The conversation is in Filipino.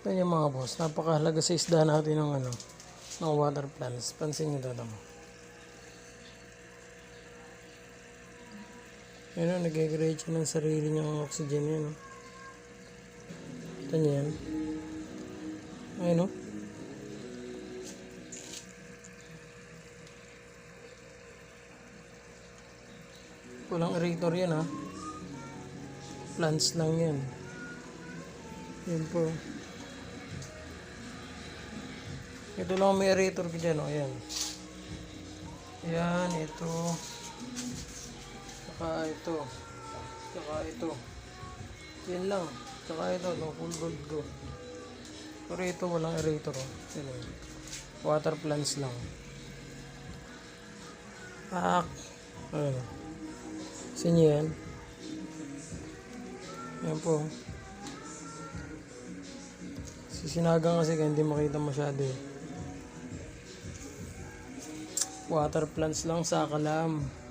Ito yung mga boss, napakahalaga sa isda natin ng ng water plants. Pansin nyo ito mo. Yun o, nag-create siya ng sarili niyang oxygen yan o. Ito niya yan. Ayun o. Walang aerator yan ha. Plants lang yan. Yan po. Ito lang may aerator ko dyan o. Ayan. Ayan, ito. Saka ito. Saka ito. Yan lang. Saka ito. No, full gold go. Pero ito walang aerator o. Yan o. Water plants lang. Pak. Ayan. Sinyo yan. Yan po. Sisinagang kasi kaya hindi makita masyado eh. Water plants lang sa kalam.